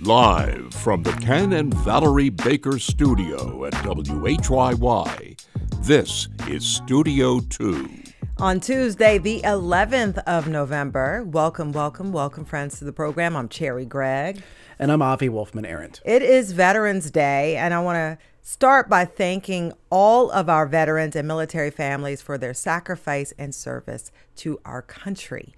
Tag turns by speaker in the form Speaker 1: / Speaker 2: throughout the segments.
Speaker 1: Live from the Ken and Valerie Baker studio at WHYY, this is Studio 2.
Speaker 2: On Tuesday, the 11th of November, welcome, friends, to the program. I'm Cherry Gregg.
Speaker 3: And I'm Avi Wolfman-Arendt.
Speaker 2: It is Veterans Day, and I want to start by thanking all of our veterans and military families for their sacrifice and service to our country.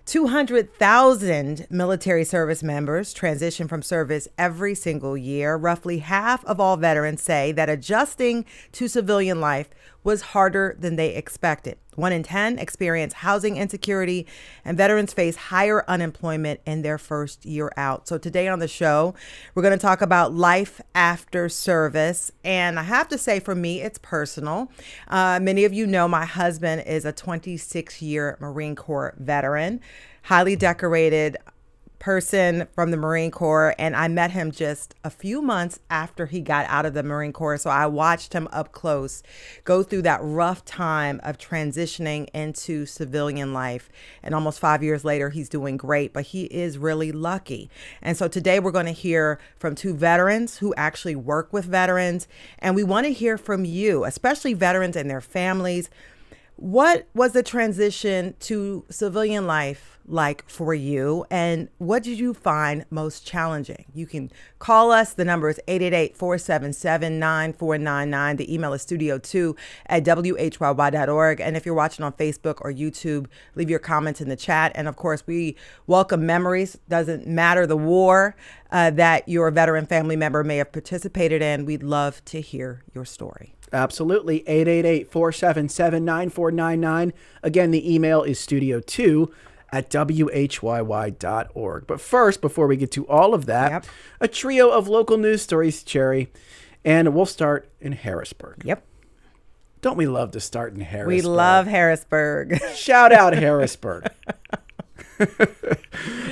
Speaker 2: 200,000 military service members transition from service every single year. Roughly half of all veterans say that adjusting to civilian life was harder than they expected. 1 in 10 experience housing insecurity, and veterans face higher unemployment in their first year out. So today on the show, we're going to talk about life after service. And I have to say, for me, it's personal. Many of you know my husband is a 26-year Marine Corps veteran, highly decorated person from the Marine Corps, and I met him just a few months after he got out of the Marine Corps. So I watched him up close go through that rough time of transitioning into civilian life. And almost 5 years later, he's doing great, but he is really lucky. And so today we're going to hear from two veterans who actually work with veterans. And we want to hear from you, especially veterans and their families. What was the transition to civilian life like for you, and what did you find most challenging? You can call us. The number is 888-477-9499. The email is studio2@whyy.org. And if you're watching on Facebook or YouTube, leave your comments in the chat. And of course, we welcome memories. Doesn't matter the war that your veteran family member may have participated in. We'd love to hear your story.
Speaker 3: Absolutely. 888-477-9499. Again, the email is studio2@whyy.org. But first, before we get to all of that, a trio of local news stories, Cherry, and we'll start in Harrisburg.
Speaker 2: Yep.
Speaker 3: Don't we love to start in Harrisburg?
Speaker 2: We love Harrisburg.
Speaker 3: Shout out Harrisburg.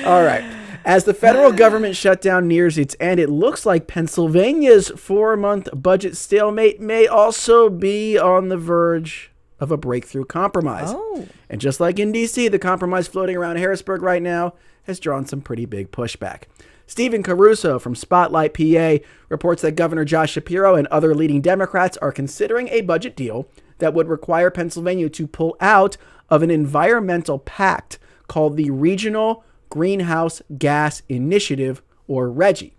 Speaker 3: All right. As the federal government shutdown nears its end, it looks like Pennsylvania's 4-month budget stalemate may also be on the verge of a breakthrough compromise.
Speaker 2: Oh.
Speaker 3: And just like in D.C., the compromise floating around Harrisburg right now has drawn some pretty big pushback. Stephen Caruso from Spotlight, PA, reports that Governor Josh Shapiro and other leading Democrats are considering a budget deal that would require Pennsylvania to pull out of an environmental pact called the Regional Greenhouse Gas Initiative, or RGGI.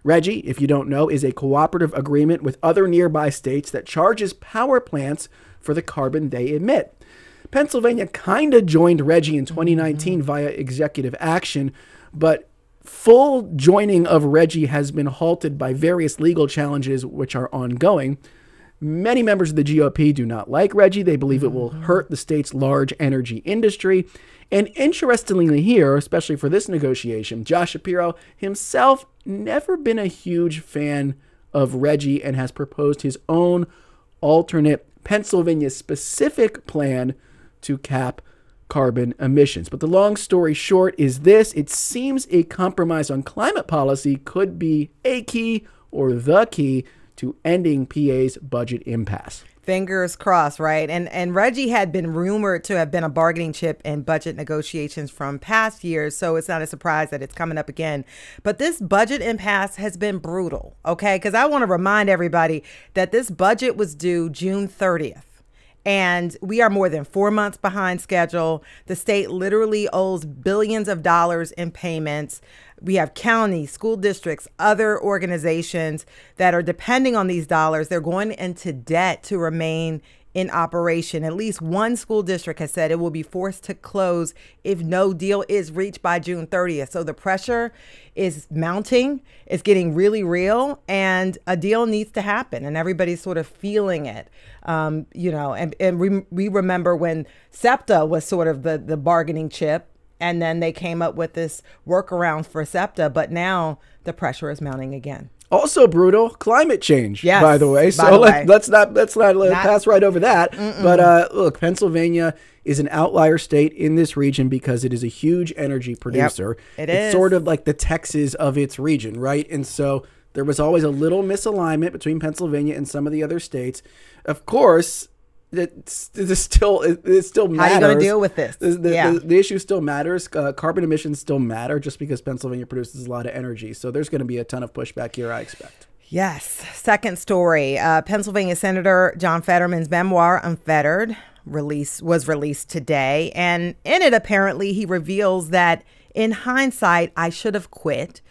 Speaker 3: RGGI, if you don't know, is a cooperative agreement with other nearby states that charges power plants for the carbon they emit. Pennsylvania kind of joined RGGI in 2019 via executive action, but full joining of RGGI has been halted by various legal challenges which are ongoing. Many members of the GOP do not like RGGI. They believe it will hurt the state's large energy industry. And interestingly here, especially for this negotiation, Josh Shapiro himself never been a huge fan of RGGI and has proposed his own alternate Pennsylvania-specific plan to cap carbon emissions. But the long story short is this: it seems a compromise on climate policy could be a key or the key to ending PA's budget impasse.
Speaker 2: Fingers crossed, right? And RGGI had been rumored to have been a bargaining chip in budget negotiations from past years, so it's not a surprise that it's coming up again. But this budget impasse has been brutal, okay? Because I want to remind everybody that this budget was due June 30th. And we are more than 4 months behind schedule. The state literally owes billions of dollars in payments. We have counties, school districts, other organizations that are depending on these dollars. They're going into debt to remain in operation. At least one school district has said it will be forced to close if no deal is reached by June 30th. So the pressure is mounting. It's getting really real, and a deal needs to happen, and everybody's sort of feeling it. And we remember when SEPTA was sort of the bargaining chip, and then they came up with this workaround for SEPTA, but now the pressure is mounting again.
Speaker 3: Also brutal, climate change,
Speaker 2: Yes,
Speaker 3: by the way. So let's not pass right over that. But look, Pennsylvania is an outlier state in this region because it is a huge energy producer.
Speaker 2: Yep,
Speaker 3: it's sort of like the Texas of its region, right? And so there was always a little misalignment between Pennsylvania and some of the other states. Of course, it still matters.
Speaker 2: How are you going to deal with this?
Speaker 3: The issue still matters. Carbon emissions still matter just because Pennsylvania produces a lot of energy. So there's going to be a ton of pushback here, I expect.
Speaker 2: Yes. Second story. Pennsylvania Senator John Fetterman's memoir, Unfettered, was released today. And in it, apparently, he reveals that in hindsight, I should have quit.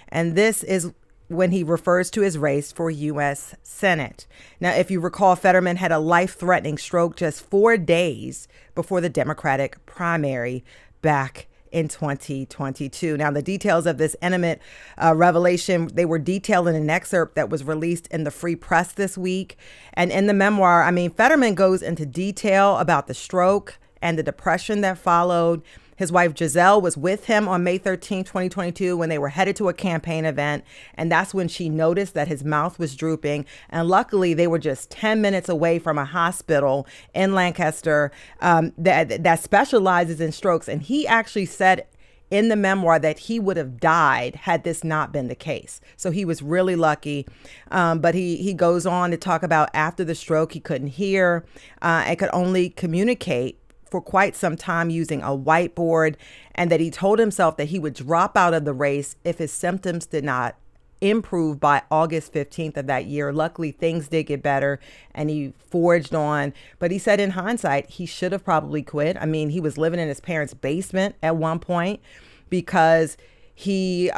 Speaker 2: And this is when he refers to his race for U.S. Senate. Now, if you recall, Fetterman had a life-threatening stroke just 4 days before the Democratic primary back in 2022. Now, the details of this intimate revelation, they were detailed in an excerpt that was released in the Free Press this week. And in the memoir, Fetterman goes into detail about the stroke and the depression that followed. His wife, Giselle, was with him on May 13, 2022, when they were headed to a campaign event. And that's when she noticed that his mouth was drooping. And luckily, they were just 10 minutes away from a hospital in Lancaster that specializes in strokes. And he actually said in the memoir that he would have died had this not been the case. So he was really lucky. But he goes on to talk about after the stroke, he couldn't hear and could only communicate for quite some time using a whiteboard, and that he told himself that he would drop out of the race if his symptoms did not improve by August 15th of that year. Luckily, things did get better and he forged on. But he said in hindsight, he should have probably quit. He was living in his parents' basement at one point because the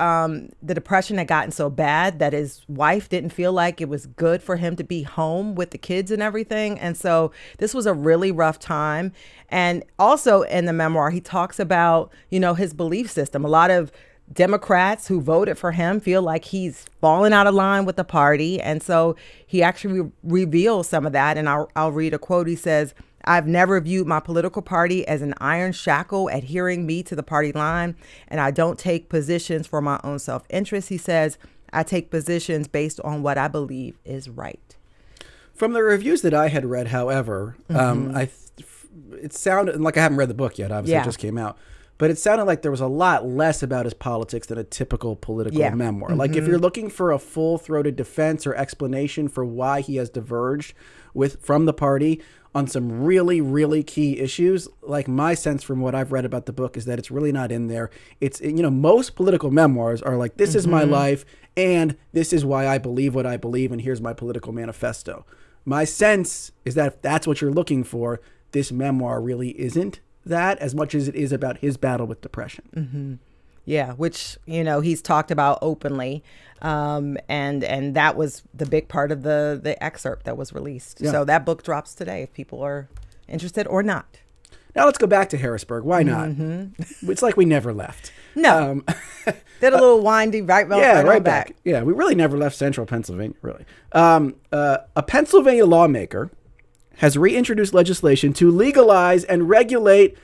Speaker 2: depression had gotten so bad that his wife didn't feel like it was good for him to be home with the kids and everything. And so this was a really rough time. And also in the memoir, he talks about, his belief system. A lot of Democrats who voted for him feel like he's fallen out of line with the party. And so he actually reveals some of that. And I'll read a quote. He says, "I've never viewed my political party as an iron shackle adhering me to the party line, and I don't take positions for my own self-interest." He says, "I take positions based on what I believe is right."
Speaker 3: From the reviews that I had read, however, it sounded like, I haven't read the book yet, obviously it just came out, but it sounded like there was a lot less about his politics than a typical political memoir. Like if you're looking for a full-throated defense or explanation for why he has diverged from the party on some really, really key issues, like my sense from what I've read about the book is that it's really not in there. It's, most political memoirs are like, this is my life and this is why I believe what I believe and here's my political manifesto. My sense is that if that's what you're looking for, this memoir really isn't that as much as it is about his battle with depression.
Speaker 2: Mm-hmm. Yeah, which, he's talked about openly. And that was the big part of the excerpt that was released. Yeah. So that book drops today if people are interested or not.
Speaker 3: Now let's go back to Harrisburg. Why not? Mm-hmm. It's like we never left.
Speaker 2: No. Did a little windy right back.
Speaker 3: Yeah, we really never left central Pennsylvania, really. A Pennsylvania lawmaker has reintroduced legislation to legalize and regulate ...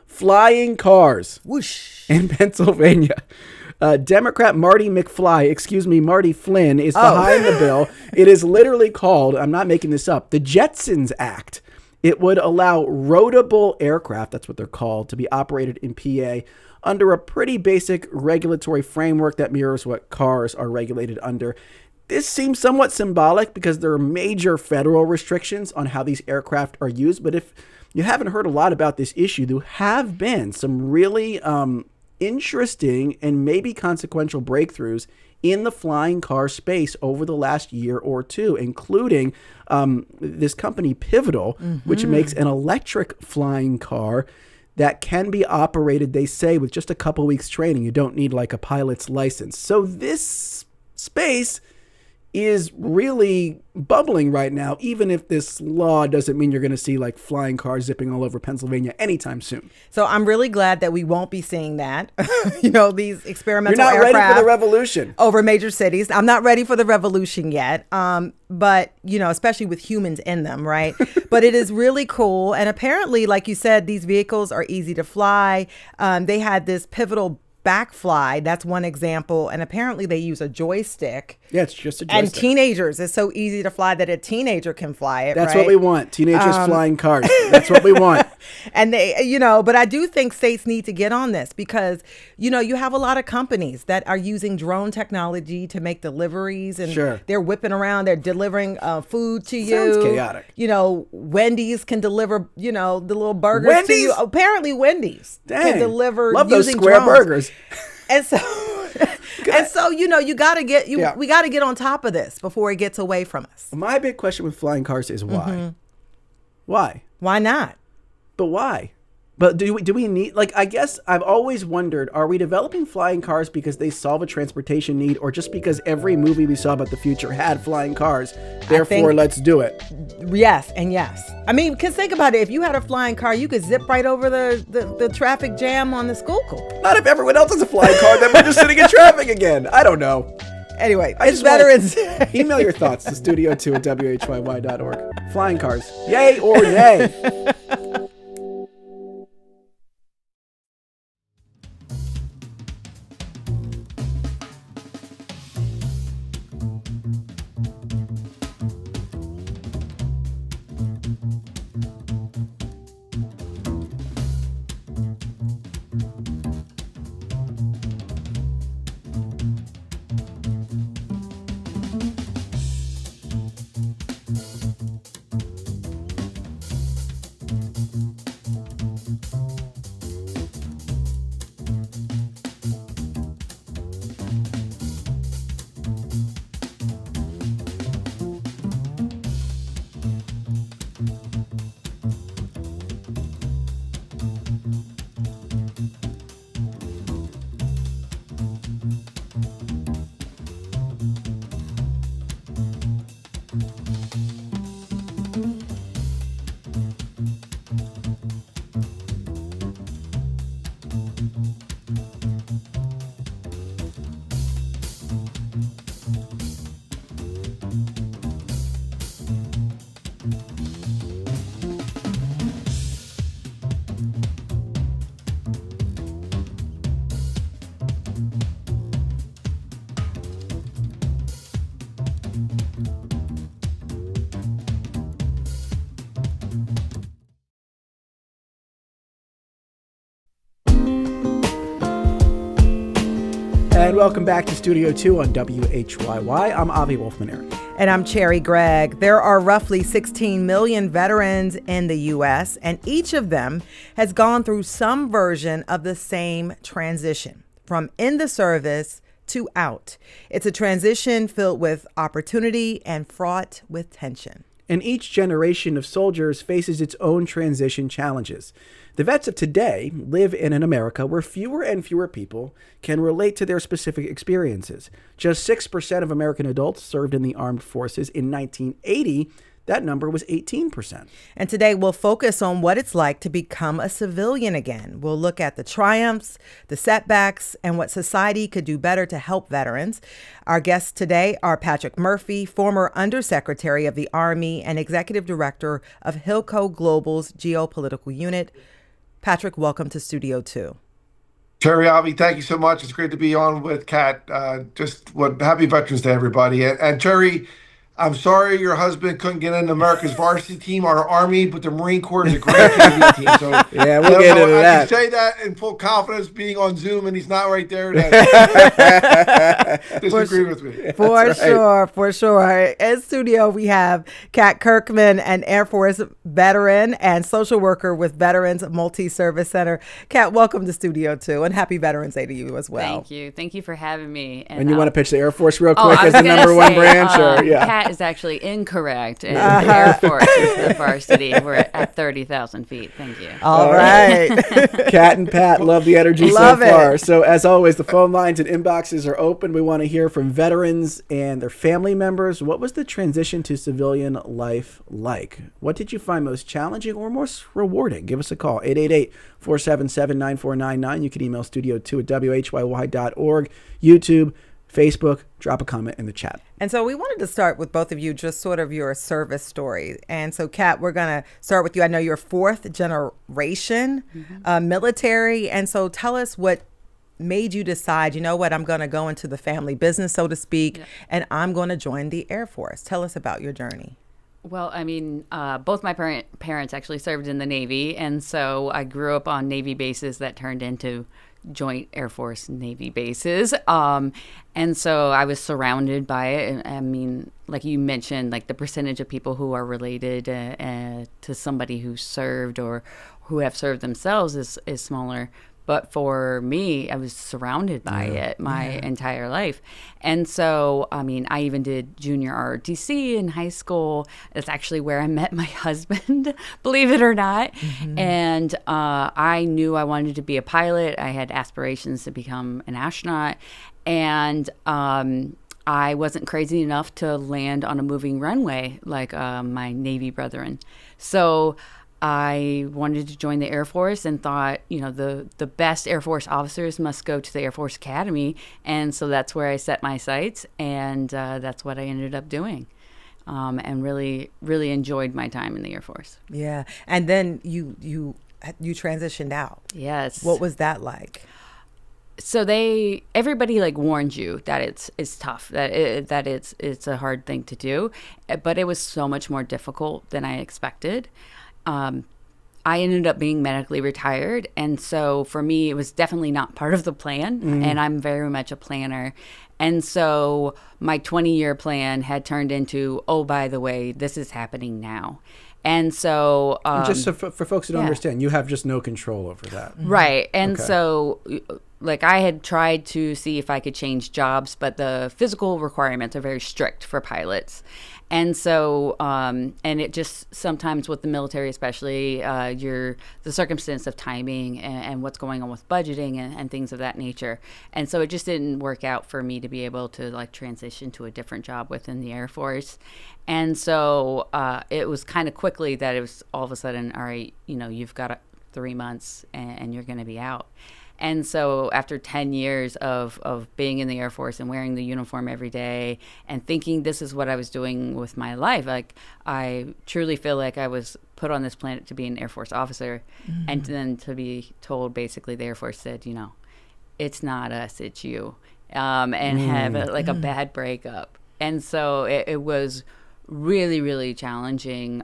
Speaker 3: flying cars.
Speaker 2: Whoosh.
Speaker 3: In Pennsylvania. Democrat Marty Flynn is behind the bill. It is literally called, I'm not making this up, the Jetsons Act. It would allow roadable aircraft, that's what they're called, to be operated in PA under a pretty basic regulatory framework that mirrors what cars are regulated under. This seems somewhat symbolic because there are major federal restrictions on how these aircraft are used. But if you haven't heard a lot about this issue, there have been some really interesting and maybe consequential breakthroughs in the flying car space over the last year or two, including this company Pivotal, which makes an electric flying car that can be operated, they say, with just a couple weeks training. You don't need like a pilot's license. So this space is really bubbling right now, even if this law doesn't mean you're going to see like flying cars zipping all over Pennsylvania anytime soon.
Speaker 2: So I'm really glad that we won't be seeing that. These experimental
Speaker 3: You're not
Speaker 2: aircraft
Speaker 3: ready for the revolution
Speaker 2: over major cities. I'm not ready for the revolution yet. But, especially with humans in them, right? But it is really cool. And apparently, like you said, these vehicles are easy to fly. They had this Pivotal back fly. That's one example. And apparently they use a joystick.
Speaker 3: Yeah, it's just a joystick.
Speaker 2: And teenagers, it's so easy to fly that a teenager can fly it.
Speaker 3: That's
Speaker 2: right?
Speaker 3: what we want. Teenagers flying cars. That's what we want.
Speaker 2: And they, but I do think states need to get on this because, you have a lot of companies that are using drone technology to make deliveries and
Speaker 3: Sure.
Speaker 2: they're whipping around, they're delivering food to you.
Speaker 3: Sounds chaotic.
Speaker 2: Wendy's can deliver, the little burgers to
Speaker 3: Wendy's?
Speaker 2: you. Apparently Wendy's can deliver
Speaker 3: Love those
Speaker 2: using
Speaker 3: square
Speaker 2: drones.
Speaker 3: burgers.
Speaker 2: And so, you got to get, we got to get on top of this before it gets away from us.
Speaker 3: My big question with flying cars is why?
Speaker 2: Mm-hmm.
Speaker 3: Why?
Speaker 2: Why not?
Speaker 3: But why? But do we need, I guess I've always wondered, are we developing flying cars because they solve a transportation need or just because every movie we saw about the future had flying cars? Therefore, let's do it.
Speaker 2: Yes and yes. I mean, because think about it. If you had a flying car, you could zip right over the traffic jam on the Schuylkill.
Speaker 3: Not if everyone else has a flying car, then we're just sitting in traffic again. I don't know.
Speaker 2: Anyway,
Speaker 3: I
Speaker 2: it's
Speaker 3: just
Speaker 2: Veterans
Speaker 3: email your thoughts to studio2@whyy.org. Flying cars. Yay or nay? And welcome back to Studio 2 on WHYY. I'm Avi Wolfman-Eric.
Speaker 2: And I'm Cherry Gregg. There are roughly 16 million veterans in the U.S., and each of them has gone through some version of the same transition, from in the service to out. It's a transition filled with opportunity and fraught with tension.
Speaker 3: And each generation of soldiers faces its own transition challenges. The vets of today live in an America where fewer and fewer people can relate to their specific experiences. Just 6% of American adults served in the armed forces. In 1980, that number was 18%.
Speaker 2: And today we'll focus on what it's like to become a civilian again. We'll look at the triumphs, the setbacks, and what society could do better to help veterans. Our guests today are Patrick Murphy, former Undersecretary of the Army and Executive Director of Hilco Global's Geopolitical Unit. Patrick, welcome to Studio 2.
Speaker 4: Terry, Avi, thank you so much. It's great to be on with Kat. Happy Veterans Day, everybody. And Terry, I'm sorry your husband couldn't get into America's varsity team, our Army, but the Marine Corps is a great JV team. So
Speaker 3: yeah, we'll get into
Speaker 4: I
Speaker 3: that.
Speaker 4: can say that in full confidence, being on Zoom, and he's not right there to disagree with me.
Speaker 2: For sure. In studio, we have Kat Kirkman, an Air Force veteran and social worker with Veterans Multi-Service Center. Kat, welcome to Studio 2, and happy Veterans Day to you as well.
Speaker 5: Thank you for having me.
Speaker 3: And you want to pitch the Air Force real quick as the number one branch?
Speaker 5: Kat is actually incorrect. And the Air Force is the varsity. We're at 30,000 feet. Thank you.
Speaker 2: All right.
Speaker 3: Kat and Pat, love the energy
Speaker 2: Love
Speaker 3: so far.
Speaker 2: it.
Speaker 3: So as always, the phone lines and inboxes are open. We want to hear from veterans and their family members. What was the transition to civilian life like? What did you find most challenging or most rewarding? Give us a call, 888-477-9499. You can email studio2@whyy.org, YouTube, Facebook, drop a comment in the chat.
Speaker 2: And so we wanted to start with both of you, just sort of your service story. And so, Kat, we're going to start with you. I know you're fourth generation military. And so tell us what made you decide, you know what, I'm going to go into the family business, so to speak, and I'm going to join the Air Force? Tell us about your journey.
Speaker 5: Well, I mean, both my parents actually served in the Navy, and so I grew up on Navy bases that turned into Joint Air Force Navy bases. And so I was surrounded by it. I mean, like you mentioned, like the percentage of people who are related to somebody who served or who have served themselves is smaller. But for me, I was surrounded by it my entire life. And so, I mean, I even did junior ROTC in high school. That's actually where I met my husband, believe it or not. And I knew I wanted to be a pilot. I had aspirations to become an astronaut. And I wasn't crazy enough to land on a moving runway like my Navy brethren. So I wanted to join the Air Force and thought, you know, the best Air Force officers must go to the Air Force Academy. And so that's where I set my sights, and that's what I ended up doing. And really, really enjoyed my time in the Air Force.
Speaker 2: Yeah. And then you transitioned out.
Speaker 5: Yes.
Speaker 2: What was that like?
Speaker 5: So everybody like warned you that it's tough, that it's a hard thing to do, but it was so much more difficult than I expected. I ended up being medically retired. And so for me, it was definitely not part of the plan. And I'm very much a planner. And so my 20-year plan had turned into, oh, by the way, this is happening now. And so
Speaker 3: just so for folks who don't understand, you have just no control over that.
Speaker 5: Right. And so like I had tried to see if I could change jobs, but the physical requirements are very strict for pilots. And so, and it just sometimes with the military, especially, the circumstance of timing and what's going on with budgeting and things of that nature. And so it just didn't work out for me to be able to like transition to a different job within the Air Force. And so it was kind of quickly that it was all of a sudden, all right, you know, you've got 3 months and you're going to be out. And so after 10 years of being in the Air Force and wearing the uniform every day and thinking this is what I was doing with my life, like I truly feel like I was put on this planet to be an Air Force officer. And then to be told basically the Air Force said, you know, it's not us, it's you, and have a bad breakup. And so it was really, really challenging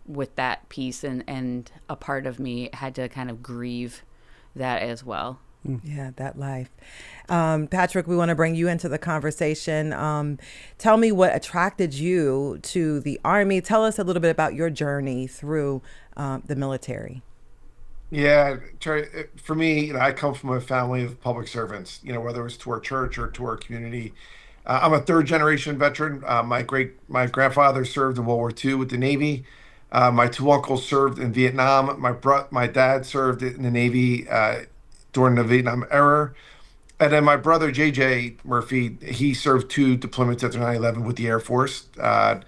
Speaker 5: with that piece. And a part of me had to kind of grieve that as well.
Speaker 2: Yeah, that life. Patrick, we want to bring you into the conversation. Tell me what attracted you to the Army. Tell us a little bit about your journey through the military.
Speaker 4: Yeah, for me, you know, I come from a family of public servants, you know, whether it was to our church or to our community. I'm a third generation veteran. My grandfather served in World War II with the Navy. My two uncles served in Vietnam. My dad served in the Navy during the Vietnam era. And then my brother, JJ Murphy, he served 2 deployments after 9/11 with the Air Force. And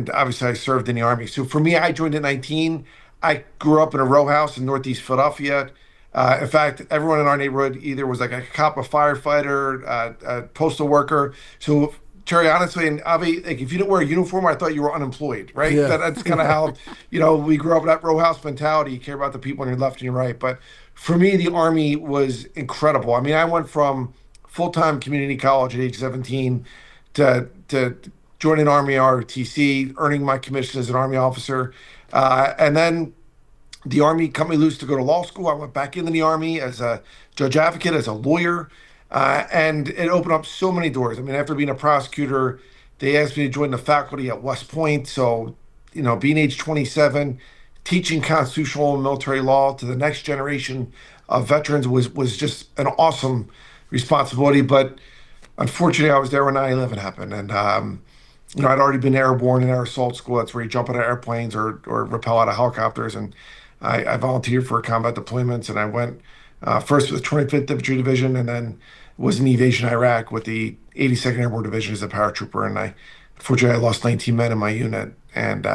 Speaker 4: obviously I served in the Army. So for me, I joined at 19. I grew up in a row house in Northeast Philadelphia. In fact, everyone in our neighborhood either was like a cop, a firefighter, a postal worker. So Terry, honestly, and Avi, like if you didn't wear a uniform, I thought you were unemployed, right?
Speaker 3: Yeah.
Speaker 4: That's kind of how, you know, we grew up with that row house mentality. You care about the people on your left and your right. But for me, the Army was incredible. I mean, I went from full-time community college at age 17 to joining Army ROTC, earning my commission as an Army officer. And then the Army cut me loose to go to law school. I went back into the Army as a judge advocate, as a lawyer. And it opened up so many doors. I mean, after being a prosecutor, they asked me to join the faculty at West Point. So, you know, being age 27, teaching constitutional and military law to the next generation of veterans was just an awesome responsibility. But unfortunately, I was there when 9/11 happened. And, you know, I'd already been airborne in air assault school. That's where you jump out of airplanes or rappel out of helicopters. And I volunteered for combat deployments. And I went first with the 25th Infantry Division, and then was in evasion Iraq with the 82nd Airborne Division as a paratrooper. And unfortunately, I lost 19 men in my unit and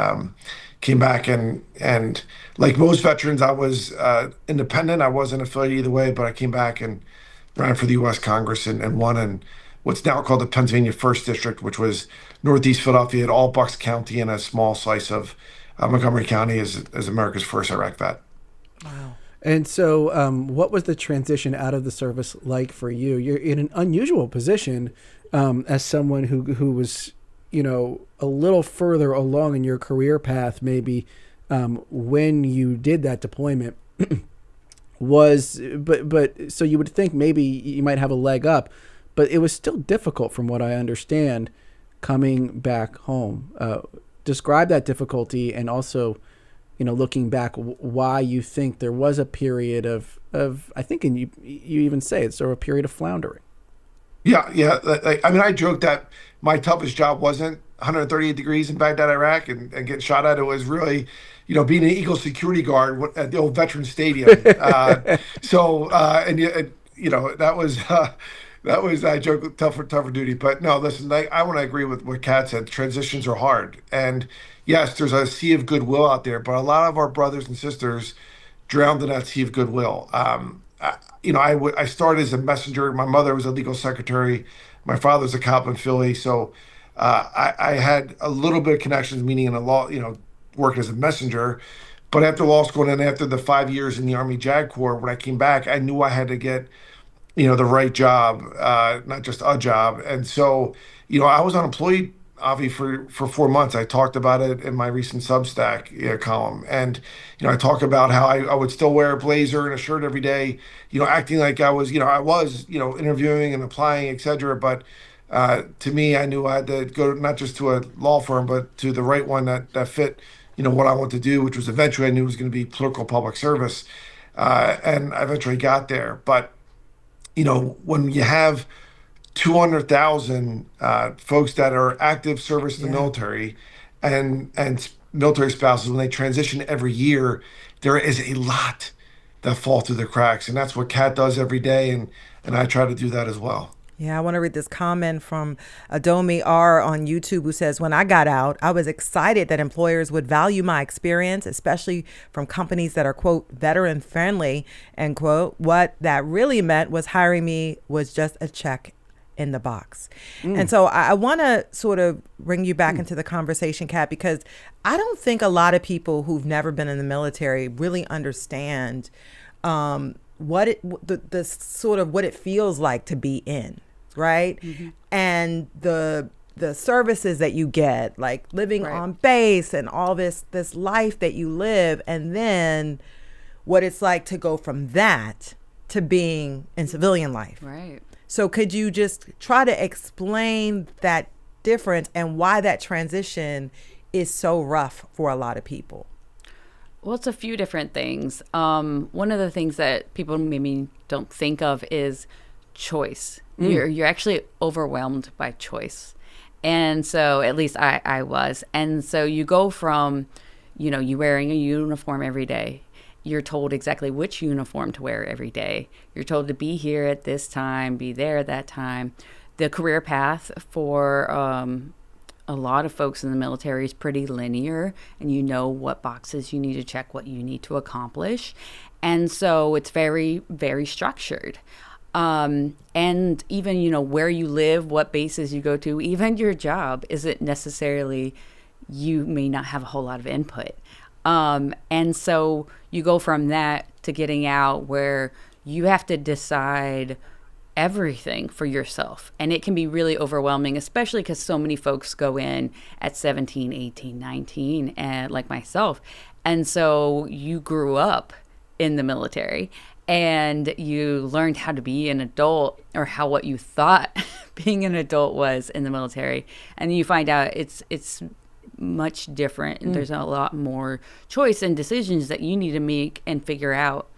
Speaker 4: came back. And like most veterans, I was independent. I wasn't affiliated either way, but I came back and ran for the U.S. Congress and won in what's now called the Pennsylvania 1st District, which was Northeast Philadelphia at all Bucks County and a small slice of Montgomery County as America's first Iraq vet.
Speaker 2: Wow.
Speaker 3: And so, what was the transition out of the service like for you? You're in an unusual position as someone who was, a little further along in your career path, maybe when you did that deployment. But so you would think maybe you might have a leg up, but it was still difficult, from what I understand, coming back home. Describe that difficulty, and also, looking back, why you think there was a period of I think, and you even say it's sort of a period of floundering.
Speaker 4: Yeah, yeah. I joke that my toughest job wasn't 138 degrees in Baghdad, Iraq, and getting shot at. It was really, being an Eagle security guard at the old Veterans Stadium. That was I joke tougher duty. But no, listen, I want to agree with what Kat said. Transitions are hard, and yes, there's a sea of goodwill out there, but a lot of our brothers and sisters drowned in that sea of goodwill. I started as a messenger. My mother was a legal secretary. My father's a cop in Philly, so I had a little bit of connections, meaning in the law, working as a messenger. But after law school and then after the 5 years in the Army JAG Corps, when I came back, I knew I had to get, the right job, not just a job. And so, I was unemployed, Avi, for 4 months. I talked about it in my recent Substack column. And, I talk about how I would still wear a blazer and a shirt every day, acting like I was, interviewing and applying, et cetera. But to me, I knew I had to go not just to a law firm, but to the right one that fit, what I want to do, which was eventually I knew was going to be political public service. And I eventually got there. But, when you have 200,000 folks that are active service in the military and military spouses, when they transition every year, there is a lot that fall through the cracks. And that's what Kat does every day. And I try to do that as well.
Speaker 2: Yeah, I want to read this comment from Adomi R on YouTube, who says, when I got out, I was excited that employers would value my experience, especially from companies that are, quote, veteran friendly, end quote. What that really meant was hiring me was just a check in the box. And so I want to sort of bring you back into the conversation, Kat, because I don't think a lot of people who've never been in the military really understand what it feels like to be in. Right. Mm-hmm. And the services that you get, like living on base and all this life that you live, and then what it's like to go from that to being in civilian life.
Speaker 5: Right.
Speaker 2: So could you just try to explain that difference and why that transition is so rough for a lot of people?
Speaker 5: Well, it's a few different things. One of the things that people maybe don't think of is choice. You're actually overwhelmed by choice. And so at least I was. And so you go from, you wearing a uniform every day. You're told exactly which uniform to wear every day. You're told to be here at this time, be there at that time. The career path for a lot of folks in the military is pretty linear, and you know what boxes you need to check, what you need to accomplish. And so it's very, very structured. And even, where you live, what bases you go to, even your job isn't necessarily, you may not have a whole lot of input. And so you go from that to getting out where you have to decide everything for yourself. And it can be really overwhelming, especially because so many folks go in at 17, 18, 19, and like myself. And so you grew up in the military and you learned how to be an adult, or how what you thought being an adult was in the military. And you find out it's much different. And there's a lot more choice and decisions that you need to make and figure out.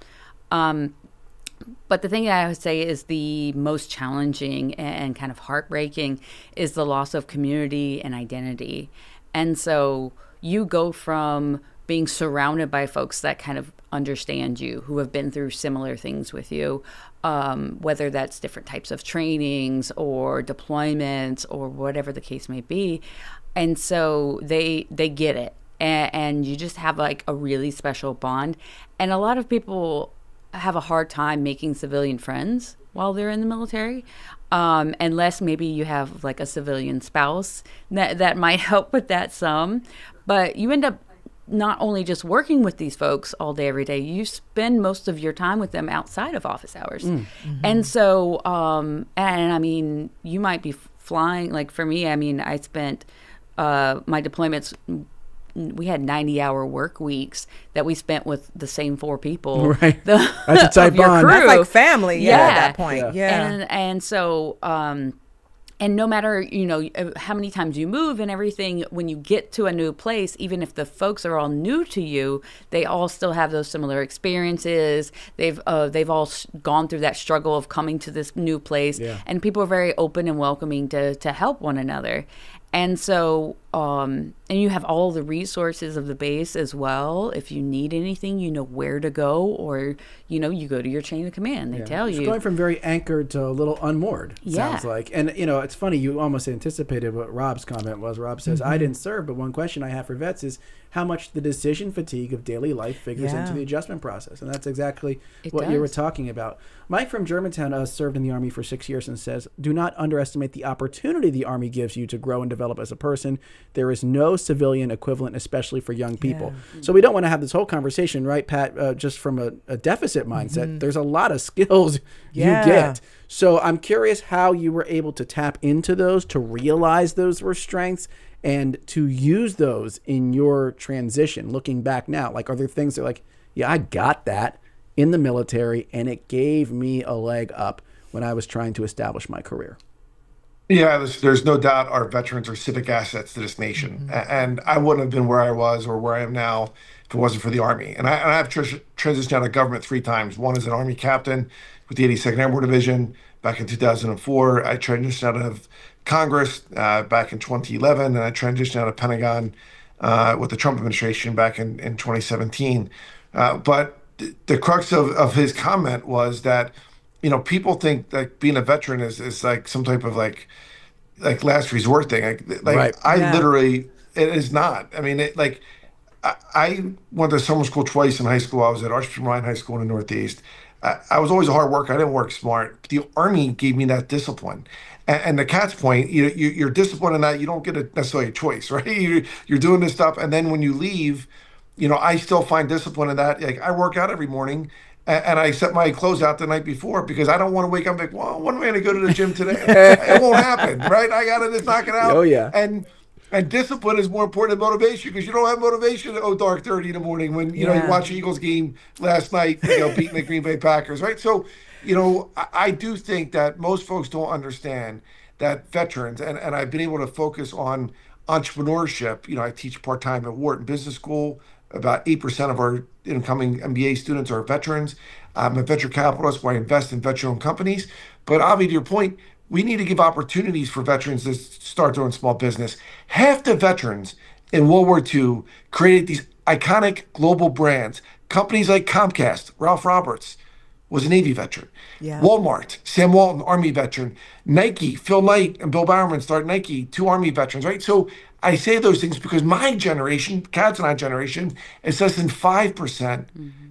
Speaker 5: But the thing that I would say is the most challenging and kind of heartbreaking is the loss of community and identity. And so you go from being surrounded by folks that kind of understand you, who have been through similar things with you, whether that's different types of trainings or deployments or whatever the case may be. And so they get it. And you just have like a really special bond. And a lot of people have a hard time making civilian friends while they're in the military, unless maybe you have like a civilian spouse that might help with that some. But you end up not only just working with these folks all day, every day, you spend most of your time with them outside of office hours. And so, and I mean, you might be flying, like for me, I mean, I spent my deployments, we had 90-hour work weeks that we spent with the same 4 people.
Speaker 3: Right. That's a tight bond.
Speaker 2: That's like family at that point. Yeah.
Speaker 5: And so, and no matter, you know, how many times you move and everything, when you get to a new place, even if the folks are all new to you, they all still have those similar experiences. They've all gone through that struggle of coming to this new place, and people are very open and welcoming to help one another. And so, and you have all the resources of the base as well. If you need anything, you know where to go, or, you know, you go to your chain of command. They tell you.
Speaker 3: It's going from very anchored to a little unmoored,
Speaker 5: Yeah.
Speaker 3: sounds like. And, you know, it's funny, you almost anticipated what Rob's comment was. Rob says, I didn't serve, but one question I have for vets is how much the decision fatigue of daily life figures into the adjustment process. And that's exactly what you were talking about. Mike from Germantown served in the Army for 6 years and says, do not underestimate the opportunity the Army gives you to grow and develop as a person. There is no civilian equivalent, especially for young people. So we don't want to have this whole conversation, right, Pat, just from a deficit mindset. There's a lot of skills you get. So I'm curious how you were able to tap into those, to realize those were strengths, and to use those in your transition, looking back now. Like, are there things that are like, yeah, I got that in the military, and it gave me a leg up when I was trying to establish my career?
Speaker 4: Yeah, there's no doubt our veterans are civic assets to this nation. And I wouldn't have been where I was or where I am now if it wasn't for the Army. And I've transitioned out of government 3 times. One as an Army captain with the 82nd Airborne Division back in 2004. I transitioned out of Congress back in 2011, and I transitioned out of Pentagon with the Trump administration back in 2017. But the crux of his comment was that, you know, people think like being a veteran is like some type of like last resort thing. I literally, it is not. I mean, I went to summer school twice in high school. I was at Archbishop Ryan High School in the Northeast. I was always a hard worker. I didn't work smart. The Army gave me that discipline. And the Cat's point, you're disciplined in that you don't get necessarily a choice, right? You're doing this stuff, and then when you leave, you know, I still find discipline in that. Like, I work out every morning, and I set my clothes out the night before because I don't want to wake up and be like, well, when am I going to go to the gym today? It won't happen, right? I got to just knock it out.
Speaker 3: Oh, yeah.
Speaker 4: And discipline is more important than motivation, because you don't have motivation at dark 30 in the morning when, you know, you watch the Eagles game last night, you know, beating the Green Bay Packers, right? So, you know, I do think that most folks don't understand that veterans, and I've been able to focus on entrepreneurship. You know, I teach part-time at Wharton Business School. About 8% of our incoming MBA students are veterans. I'm a venture capitalist where I invest in veteran-owned companies. But Avi, to your point, we need to give opportunities for veterans to start their own small business. Half the veterans in World War II created these iconic global brands. Companies like Comcast, Ralph Roberts was a Navy veteran. Walmart, Sam Walton, Army veteran. Nike, Phil Knight and Bill Bowerman started Nike, 2 Army veterans, right? So I say those things because my generation, Kat's and I generation, is less than 5%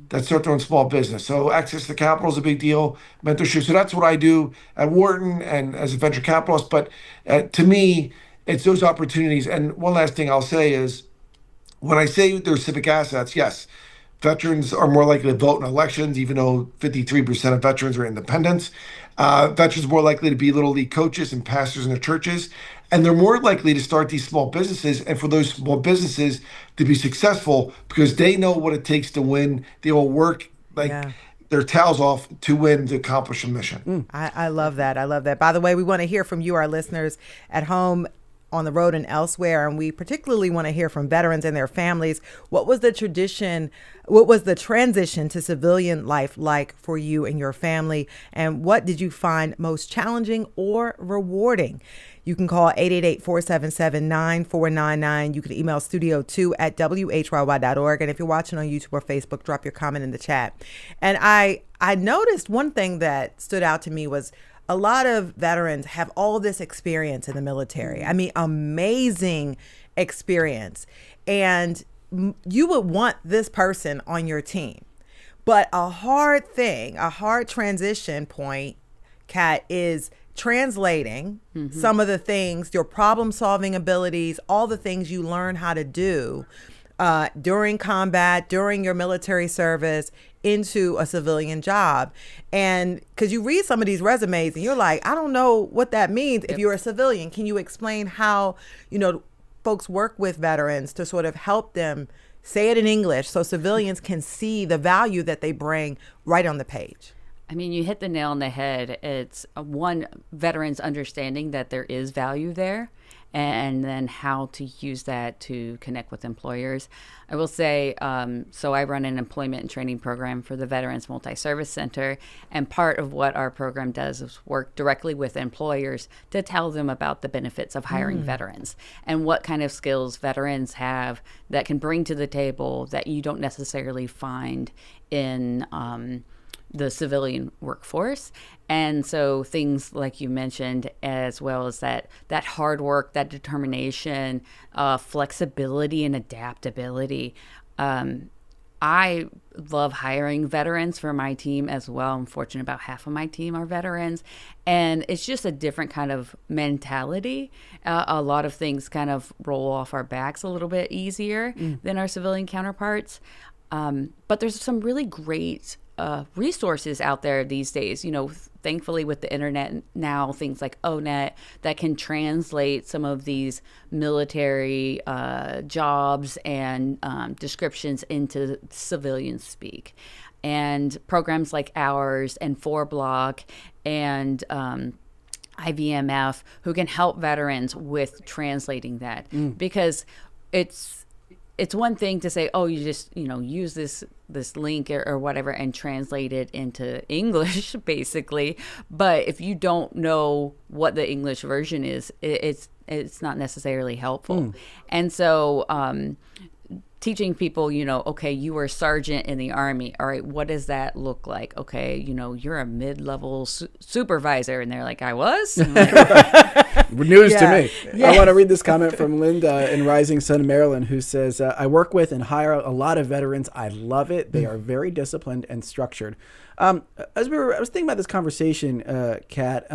Speaker 4: that start their own small business. So access to capital is a big deal, mentorship. So that's what I do at Wharton and as a venture capitalist. But to me, it's those opportunities. And one last thing I'll say is, when I say they're civic assets, yes, veterans are more likely to vote in elections, even though 53% of veterans are independents. Veterans are more likely to be little league coaches and pastors in their churches. And they're more likely to start these small businesses, and for those small businesses to be successful because they know what it takes to win. They will work their tails off to win, to accomplish a mission.
Speaker 2: I love that. I love that. By the way, we want to hear from you, our listeners at home, on the road and elsewhere, and we particularly want to hear from veterans and their families. What was the transition to civilian life like for you and your family, and what did you find most challenging or rewarding? You can call 888-477-9499. You can email studio2@whyy.org. And if you're watching on YouTube or Facebook, drop your comment in the chat. And I noticed one thing that stood out to me was a lot of veterans have all this experience in the military. I mean, amazing experience. And you would want this person on your team. But a hard transition point, Kat, is translating some of the things, your problem solving abilities, all the things you learn how to do during combat, during your military service, into a civilian job. And because you read some of these resumes and you're like, I don't know what that means. If you're a civilian, can you explain how, folks work with veterans to sort of help them say it in English so civilians can see the value that they bring right on the page?
Speaker 5: I mean, you hit the nail on the head. It's one, veterans understanding that there is value there, and then how to use that to connect with employers. I will say, so I run an employment and training program for the Veterans Multi-Service Center, and part of what our program does is work directly with employers to tell them about the benefits of hiring veterans and what kind of skills veterans have that can bring to the table that you don't necessarily find in the civilian workforce. And so things like you mentioned, as well as that hard work, that determination, flexibility and adaptability. I love hiring veterans for my team as well. I'm fortunate about half of my team are veterans. And it's just a different kind of mentality. A lot of things kind of roll off our backs a little bit easier than our civilian counterparts. But there's some really great resources out there these days, thankfully with the internet now, things like ONET that can translate some of these military jobs and descriptions into civilian speak. And programs like ours and 4Block and IVMF who can help veterans with translating that, because it's one thing to say, oh, you just, use this link or whatever and translate it into English, basically. But if you don't know what the English version is, it's not necessarily helpful. And so teaching people, okay, you were a sergeant in the Army. All right, what does that look like? Okay, you're a mid-level supervisor. And they're like, I was?
Speaker 3: News to me. I want to read this comment from Linda in Rising Sun, Maryland, who says, I work with and hire a lot of veterans. I love it. They are very disciplined and structured. I was thinking about this conversation, Kat,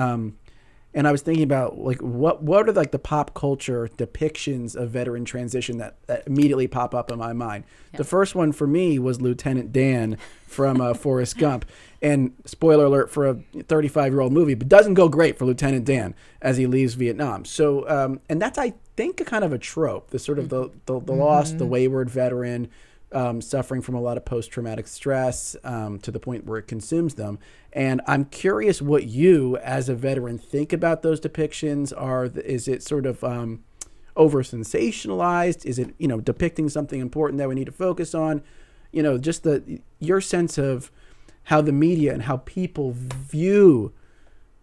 Speaker 3: and I was thinking about what are like the pop culture depictions of veteran transition that immediately pop up in my mind. The first one for me was Lieutenant Dan from Forrest Gump. And spoiler alert for a 35-year-old movie, but doesn't go great for Lieutenant Dan as he leaves Vietnam. So, and that's, I think, a kind of a trope, the sort of the lost, the wayward veteran, suffering from a lot of post-traumatic stress to the point where it consumes them. And I'm curious what you, as a veteran, think about those depictions. Is it sort of over-sensationalized? Is it, depicting something important that we need to focus on? Just your sense of how the media and how people view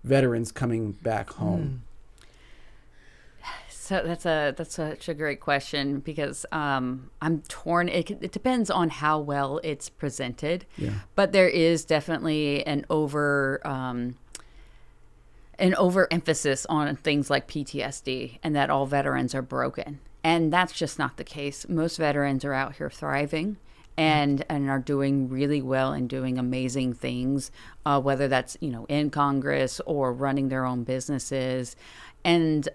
Speaker 3: veterans coming back home.
Speaker 5: So that's such a great question, because I'm torn. It depends on how well it's presented, but there is definitely an overemphasis on things like PTSD and that all veterans are broken, and that's just not the case. Most veterans are out here thriving and are doing really well and doing amazing things, whether that's in Congress or running their own businesses, and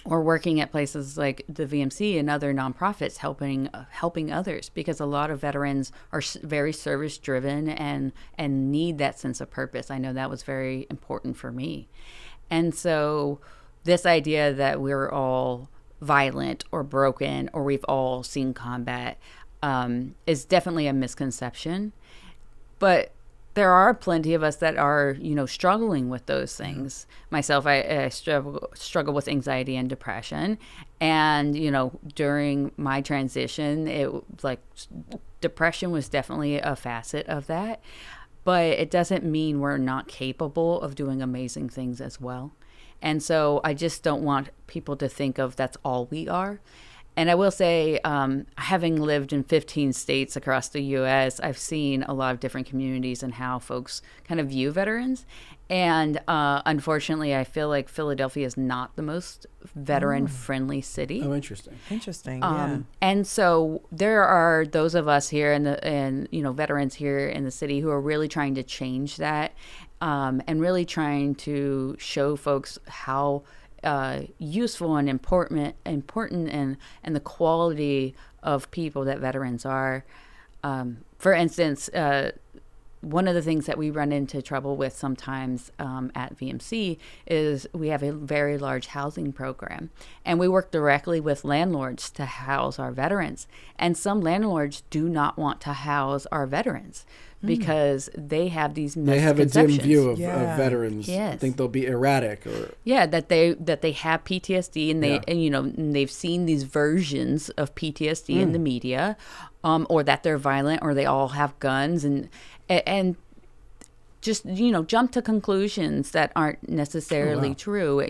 Speaker 5: or working at places like the VMC and other nonprofits helping others, because a lot of veterans are very service driven and need that sense of purpose. I know that was very important for me. And so this idea that we're all violent or broken or we've all seen combat is definitely a misconception. But there are plenty of us that are, struggling with those things. Myself, I struggle with anxiety and depression. And, during my transition, depression was definitely a facet of that. But it doesn't mean we're not capable of doing amazing things as well. And so I just don't want people to think of that's all we are. And I will say, having lived in 15 states across the U.S., I've seen a lot of different communities and how folks kind of view veterans. And unfortunately, I feel like Philadelphia is not the most veteran-friendly city.
Speaker 3: Oh, interesting.
Speaker 2: Interesting, yeah.
Speaker 5: And so there are those of us here veterans here in the city who are really trying to change that, and really trying to show folks how useful and important and the quality of people that veterans are. For instance, one of the things that we run into trouble with sometimes at VMC is we have a very large housing program, and we work directly with landlords to house our veterans. And some landlords do not want to house our veterans because they have these
Speaker 3: They have a dim
Speaker 5: misconceptions.
Speaker 3: view of veterans.
Speaker 5: Yes.
Speaker 3: I think they'll be erratic or
Speaker 5: that they have PTSD, and and they've seen these versions of PTSD in the media, or that they're violent, or they all have guns, and just jump to conclusions that aren't necessarily true.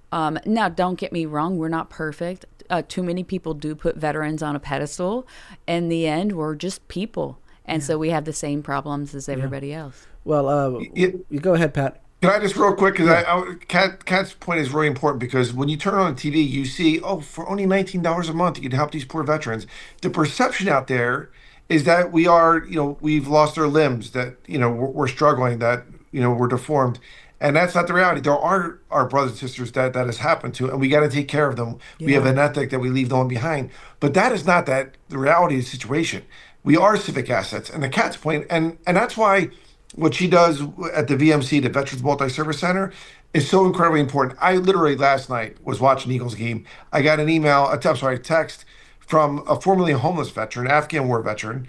Speaker 5: Now, don't get me wrong, we're not perfect. Too many people do put veterans on a pedestal. In the end, we're just people, and so we have the same problems as everybody else.
Speaker 3: well. You go ahead, Pat.
Speaker 4: Can I just real quick, because Kat's point is really important, because when you turn on the TV, you see, for only $19 a month, you can help these poor veterans. The perception out there is that we are, we've lost our limbs, that, we're struggling, that, we're deformed. And that's not the reality. There are our brothers and sisters that has happened to, and we got to take care of them. We have an ethic that we leave no one behind. But that is not the reality of the situation. We are civic assets. And the Kat's point, and that's why what she does at the VMC, the Veterans Multi-Service Center, is so incredibly important. I literally last night was watching Eagles game. I got an text from a formerly homeless veteran, Afghan war veteran,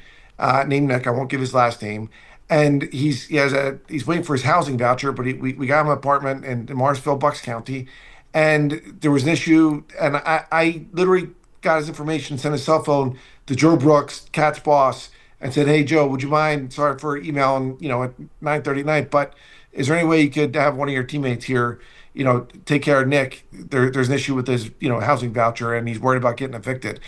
Speaker 4: named Nick. I won't give his last name. And he's waiting for his housing voucher, but we got him an apartment in Marsville, Bucks County, and there was an issue. And I literally got his information, sent his cell phone to Joe Brooks, Kat's boss, and said, "Hey Joe, would you mind? Sorry for emailing, at 9:30 at night, but is there any way you could have one of your teammates here, take care of Nick? There's an issue with his, housing voucher, and he's worried about getting evicted."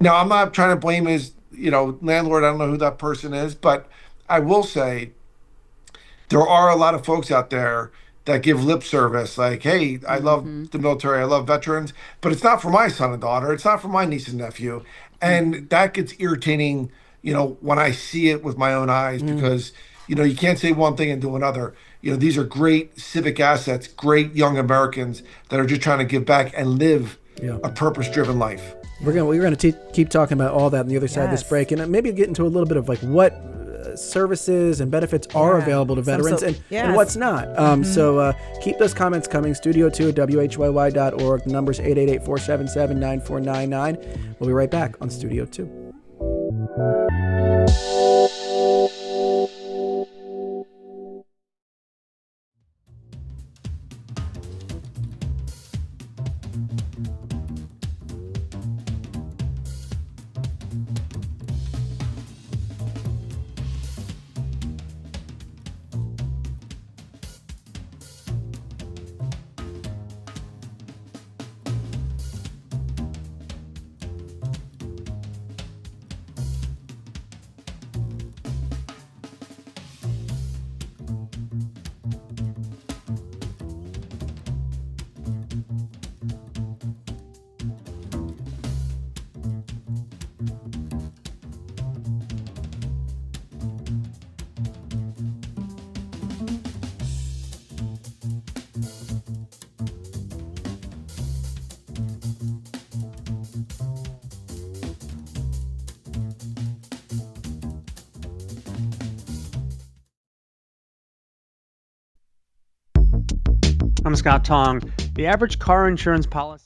Speaker 4: Now, I'm not trying to blame his, landlord. I don't know who that person is, but I will say there are a lot of folks out there that give lip service, like, "Hey, I love the military, I love veterans, but it's not for my son and daughter, it's not for my niece and nephew." And that gets irritating, when I see it with my own eyes, because, you can't say one thing and do another. These are great civic assets, great young Americans that are just trying to give back and live a purpose-driven life.
Speaker 3: We're gonna keep talking about all that on the other side of this break, and maybe get into a little bit of like what services and benefits are available to veterans and what's not. So keep those comments coming. Studio2 at WHYY.org. The number's 888-477-9499. We'll be right back on Studio 2.
Speaker 6: I'm Scott Tong. The average car insurance policy.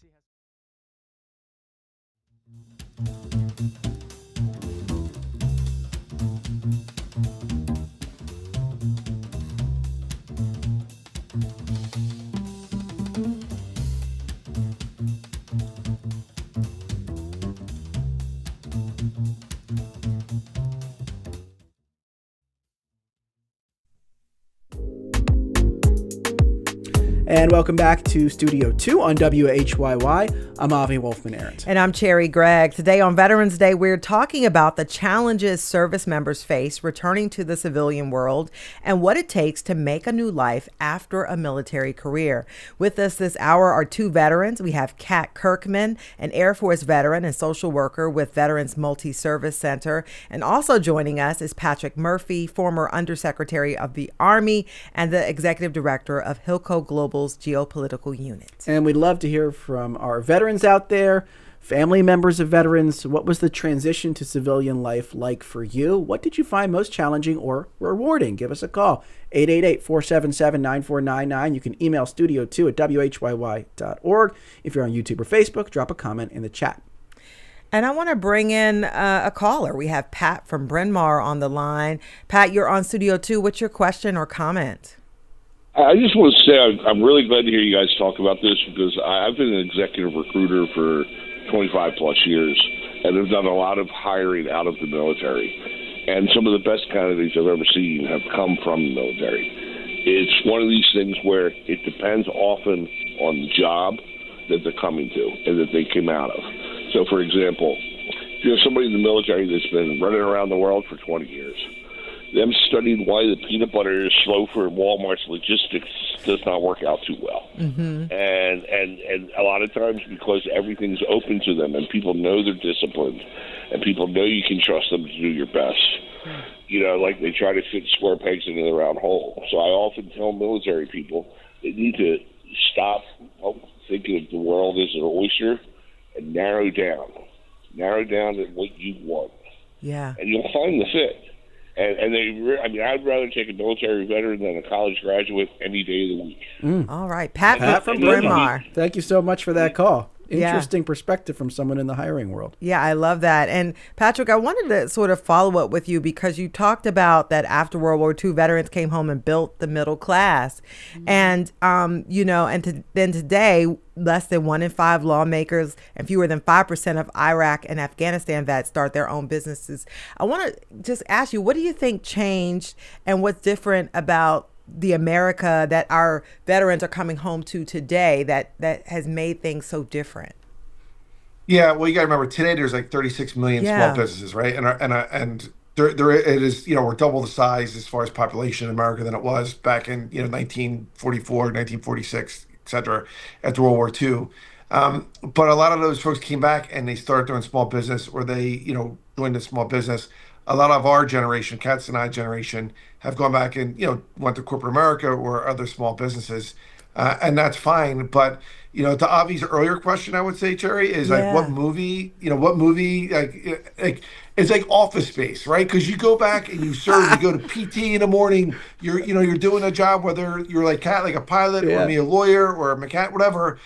Speaker 3: And welcome back to Studio 2 on WHYY. I'm Avi Wolfman-Arent.
Speaker 2: And I'm Cherry Gregg. Today on Veterans Day, we're talking about the challenges service members face returning to the civilian world and what it takes to make a new life after a military career. With us this hour are two veterans. We have Kat Kirkman, an Air Force veteran and social worker with Veterans Multi-Service Center. And also joining us is Patrick Murphy, former Undersecretary of the Army and the Executive Director of Hilco Global Naval's geopolitical unit.
Speaker 3: And we'd love to hear from our veterans out there, family members of veterans. What was the transition to civilian life like for you? What did you find most challenging or rewarding? Give us a call, 888-477-9499. You can email studio2@whyy.org. If you're on YouTube or Facebook, drop a comment in the chat.
Speaker 2: And I want to bring in a caller. We have Pat from Bryn Mawr on the line. Pat, you're on Studio 2. What's your question or comment?
Speaker 7: I just want to say I'm really glad to hear you guys talk about this because I've been an executive recruiter for 25 plus years and have done a lot of hiring out of the military. And some of the best candidates I've ever seen have come from the military. It's one of these things where it depends often on the job that they're coming to and that they came out of. So, for example, if you have somebody in the military that's been running around the world for 20 years, them studying why the peanut butter is slow for Walmart's logistics does not work out too well. Mm-hmm. And a lot of times because everything's open to them and people know they're disciplined and people know you can trust them to do your best. You know, like they try to fit square pegs into the round hole. So I often tell military people they need to stop thinking of the world as an oyster and narrow down to what you want.
Speaker 2: Yeah.
Speaker 7: And you'll find the fit. And I'd rather take a military veteran than a college graduate any day of the week.
Speaker 2: All right. Pat from Bryn Mawr.
Speaker 3: Thank you so much for that call. Interesting perspective from someone in the hiring world.
Speaker 2: Yeah, I love that. And Patrick, I wanted to sort of follow up with you because you talked about that after World War II, veterans came home and built the middle class. Mm-hmm. And, then today, less than 1 in 5 lawmakers and fewer than 5% of Iraq and Afghanistan vets start their own businesses. I want to just ask you, what do you think changed and what's different about the America that our veterans are coming home to today that has made things so different?
Speaker 4: Yeah, well, you got to remember today there's like 36 million small businesses, right? And there it is. We're double the size as far as population in America than it was back in 1944, 1946, et cetera, after World War II. But a lot of those folks came back and they started doing small business, or they joined a small business. A lot of our generation, Kat's and I generation, have gone back and went to corporate America or other small businesses, and that's fine. But to Avi's earlier question, I would say, Cherry, is like what movie like it's like Office Space, right? Because you go back and you serve, you go to PT in the morning, you're doing a job, whether you're like Kat, like a pilot, or me, a lawyer, or a mechanic, whatever.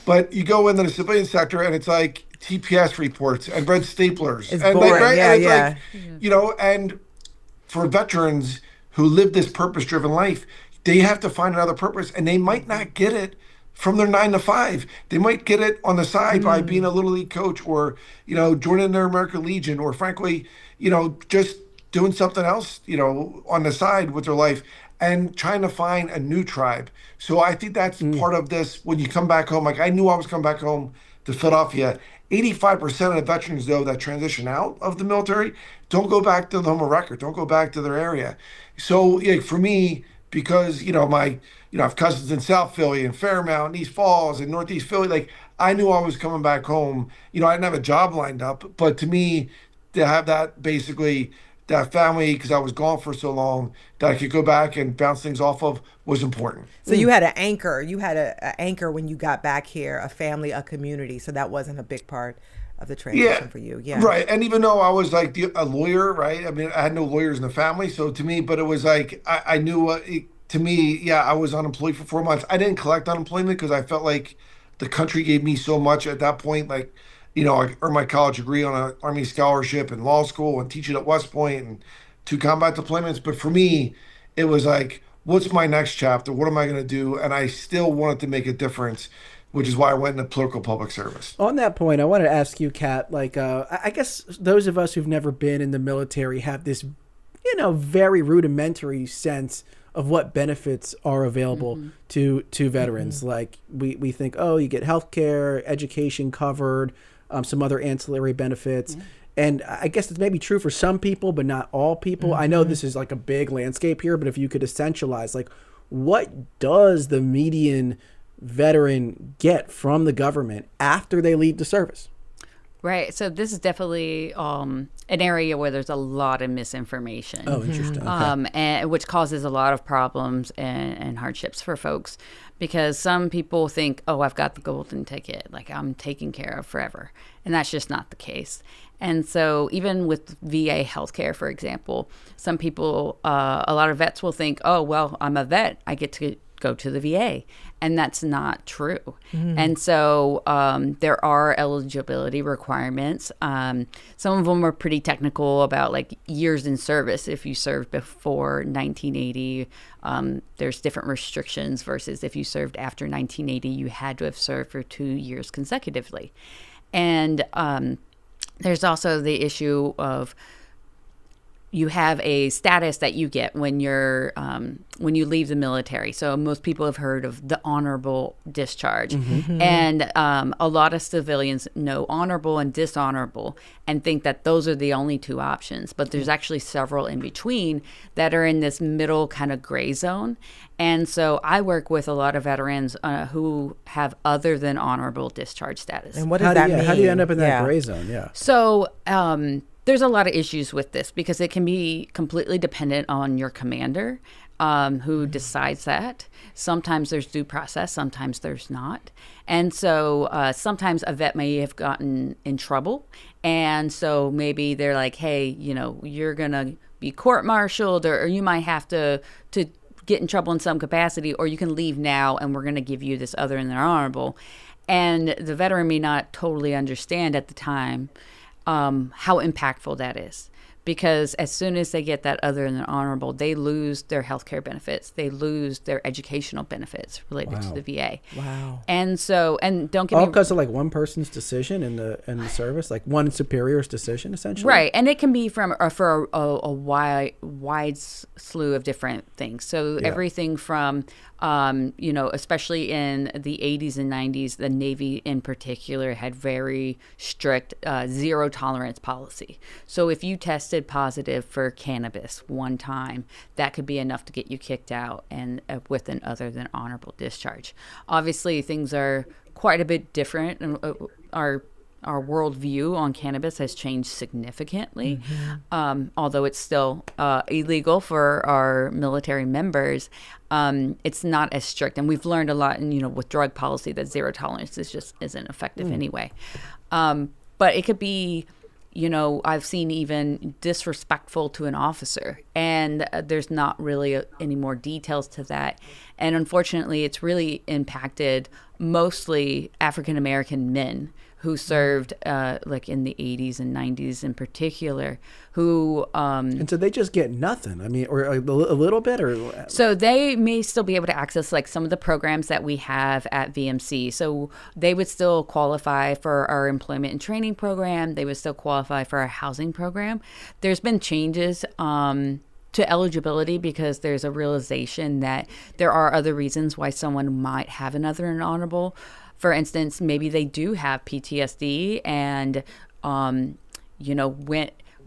Speaker 4: But you go into the civilian sector and it's like TPS reports and red staplers.
Speaker 2: It's
Speaker 4: and
Speaker 2: boring.
Speaker 4: like, right?
Speaker 2: Yeah,
Speaker 4: and it's and for veterans who live this purpose-driven life, they have to find another purpose, and they might not get it from their 9 to 5. They might get it on the side by being a little league coach, or joining their American Legion, or frankly, just doing something else, on the side with their life, and trying to find a new tribe. So I think that's part of this. When you come back home, like I knew I was coming back home to Philadelphia. 85% of the veterans, though, that transition out of the military don't go back to the home of record, don't go back to their area. So for me, because I have cousins in South Philly and Fairmount and East Falls and Northeast Philly, like I knew I was coming back home. I didn't have a job lined up, but to me, to have that basically that family, because I was gone for so long, that I could go back and bounce things off of, was important.
Speaker 2: So you had an anchor. You had an anchor when you got back here, a family, a community. So that wasn't a big part of the transition for you. Yeah.
Speaker 4: Right. And even though I was like a lawyer, right? I mean, I had no lawyers in the family. So to me, but it was like, I knew to me, I was unemployed for 4 months. I didn't collect unemployment because I felt like the country gave me so much at that point. Like, I earned my college degree on an Army scholarship and law school and teaching at West Point and 2 combat deployments. But for me, it was like, what's my next chapter? What am I going to do? And I still wanted to make a difference, which is why I went into political public service.
Speaker 3: On that point, I want to ask you, Kat, like, I guess those of us who've never been in the military have this, very rudimentary sense of what benefits are available to veterans. Like we think, you get health care, education covered, some other ancillary benefits. And I guess it's maybe true for some people, but not all people. I know this is like a big landscape here, but if you could essentialize, like, what does the median veteran get from the government after they leave the service?
Speaker 5: Right. So this is definitely an area where there's a lot of misinformation.
Speaker 3: Oh, interesting. Okay.
Speaker 5: And which causes a lot of problems and hardships for folks, because some people think, oh, I've got the golden ticket, like I'm taken care of forever. And that's just not the case. And so even with VA healthcare, for example, some people, a lot of vets will think, oh, well, I'm a vet, I get to go to the VA. And that's not true. And so there are eligibility requirements. Some of them are pretty technical about like years in service. If you served before 1980, there's different restrictions versus if you served after 1980, you had to have served for 2 years consecutively. And there's also the issue of you have a status that you get when you leave the military. So most people have heard of the honorable discharge. And a lot of civilians know honorable and dishonorable and think that those are the only two options. But there's actually several in between that are in this middle kind of gray zone. And so I work with a lot of veterans who have other than honorable discharge status.
Speaker 2: And what does that mean?
Speaker 3: How do you end up in that gray zone? Yeah.
Speaker 5: So there's a lot of issues with this because it can be completely dependent on your commander who decides that. Sometimes there's due process, sometimes there's not. And so sometimes a vet may have gotten in trouble. And so maybe they're like, hey, you're going to be court-martialed, or you might have to get in trouble in some capacity, or you can leave now and we're going to give you this other than honorable. And the veteran may not totally understand at the time how impactful that is. Because as soon as they get that other than honorable, they lose their healthcare benefits. They lose their educational benefits related to the VA.
Speaker 2: Wow.
Speaker 5: And so, and don't get
Speaker 3: all
Speaker 5: me
Speaker 3: because of like one person's decision in the service, like one superior's decision, essentially.
Speaker 5: Right, and it can be from for a wide slew of different things. So everything from especially in the 80s and 90s, the Navy in particular had very strict zero tolerance policy. So if you tested positive for cannabis one time, that could be enough to get you kicked out and with an other than honorable discharge. Obviously, things are quite a bit different, and our worldview on cannabis has changed significantly, although it's still illegal for our military members. It's not as strict, and we've learned a lot. And with drug policy, that zero tolerance isn't effective anyway. But it could be, I've seen even disrespectful to an officer, and there's not really any more details to that. And unfortunately, it's really impacted mostly African American men who served like in the 80s and 90s in particular, who...
Speaker 3: and so they just get nothing, or a little bit, or...
Speaker 5: So they may still be able to access like some of the programs that we have at VMC. So they would still qualify for our employment and training program. They would still qualify for our housing program. There's been changes to eligibility because there's a realization that there are other reasons why someone might have another and honorable. For instance, maybe they do have PTSD and, went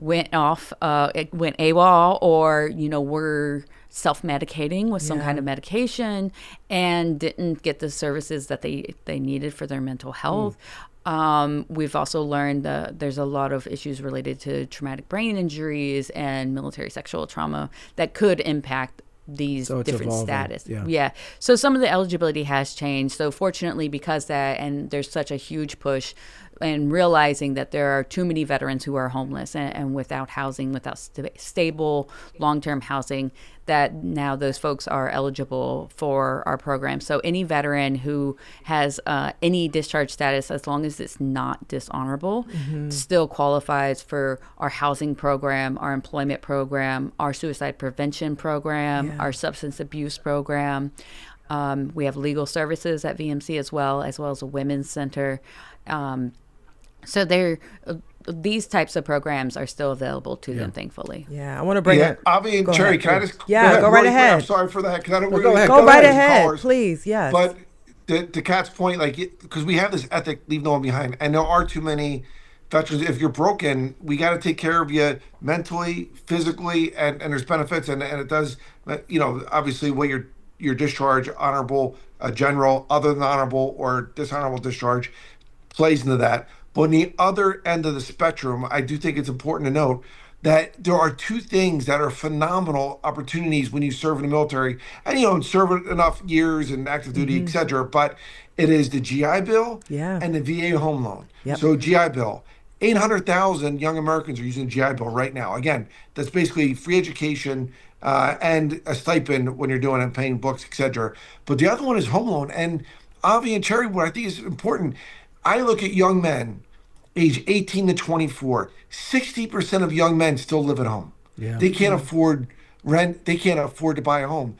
Speaker 5: AWOL, or, were self-medicating with some kind of medication and didn't get the services that they needed for their mental health. We've also learned that there's a lot of issues related to traumatic brain injuries and military sexual trauma that could impact these different
Speaker 3: evolving.
Speaker 5: Status. Yeah. So some of the eligibility has changed. So fortunately, because that, and there's such a huge push and realizing that there are too many veterans who are homeless and without housing, without stable long-term housing, that now those folks are eligible for our program. So any veteran who has any discharge status, as long as it's not dishonorable, still qualifies for our housing program, our employment program, our suicide prevention program, our substance abuse program. We have legal services at VMC as well as a women's center. So these types of programs are still available to them, thankfully.
Speaker 2: Yeah, I want to bring it.
Speaker 4: Avi and Cherry, can I just
Speaker 2: go right
Speaker 4: really
Speaker 2: ahead.
Speaker 4: I'm sorry for that because I don't
Speaker 3: go ahead.
Speaker 2: Go right ahead, please. Yes.
Speaker 4: But to Kat's point, because we have this ethic, leave no one behind, and there are too many veterans. If you're broken, we got to take care of you mentally, physically, and there's benefits, and it does. Obviously, what your discharge, honorable, general, other than honorable or dishonorable discharge, plays into that. But on the other end of the spectrum, I do think it's important to note that there are two things that are phenomenal opportunities when you serve in the military and serve enough years and active duty, et cetera. But it is the GI Bill and the VA home loan.
Speaker 2: Yep.
Speaker 4: So GI Bill, 800,000 young Americans are using the GI Bill right now. Again, that's basically free education and a stipend when you're doing it, paying books, et cetera. But the other one is home loan. And Avi and Cherry, what I think is important, I look at young men age 18 to 24, 60% of young men still live at home.
Speaker 3: Yeah.
Speaker 4: They can't afford rent. They can't afford to buy a home.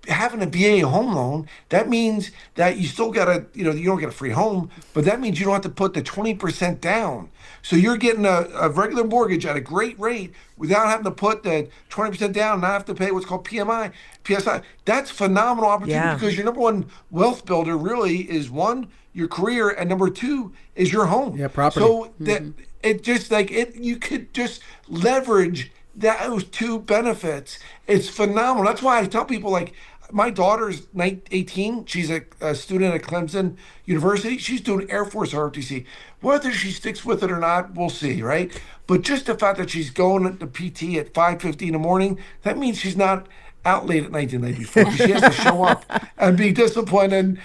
Speaker 4: Having a VA home loan, that means that you still got to, you don't get a free home, but that means you don't have to put the 20% down. So you're getting a regular mortgage at a great rate without having to put the 20% down, not have to pay what's called PSI. That's phenomenal opportunity because your number one wealth builder really is one, your career, and number two is your home.
Speaker 3: Yeah, property.
Speaker 4: So that it just you could just leverage those two benefits. It's phenomenal. That's why I tell people, my daughter's 18. She's a student at Clemson University. She's doing Air Force ROTC. Whether she sticks with it or not, we'll see, right? But just the fact that she's going to PT at 5:50 in the morning, that means she's not out late at night the night before. She has to show up and be disciplined and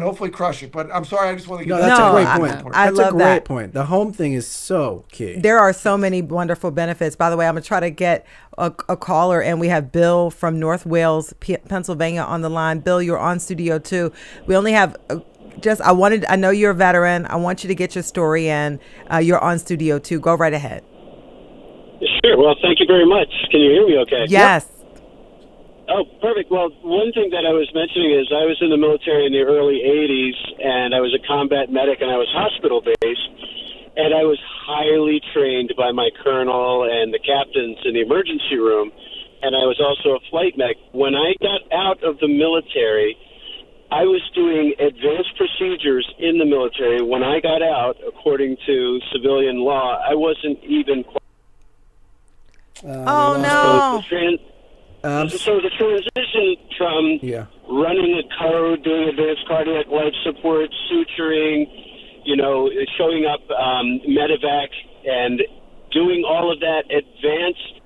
Speaker 4: hopefully crush it. But I'm sorry, I just want to get
Speaker 3: that's a great point.
Speaker 2: I
Speaker 3: That's
Speaker 2: love
Speaker 3: a great
Speaker 2: that.
Speaker 3: point. The home thing is so key.
Speaker 2: There are so many wonderful benefits. By the way, I'm going to try to get a caller, and we have Bill from North Wales, Pennsylvania on the line. Bill, you're on Studio 2. We only have I know you're a veteran. I want you to get your story in. You're on Studio 2. Go right ahead.
Speaker 8: Sure. Well, thank you very much. Can you hear me okay?
Speaker 2: Yes.
Speaker 8: Yep. Oh, perfect. Well, one thing that I was mentioning is I was in the military in the early 80s, and I was a combat medic, and I was hospital-based, and I was highly trained by my colonel and the captains in the emergency room, and I was also a flight medic. When I got out of the military, I was doing advanced procedures in the military. When I got out, according to civilian law, I wasn't even
Speaker 2: Oh, no.
Speaker 8: So the transition from running a code, doing advanced cardiac life support, suturing, showing up medevac, and doing all of that advanced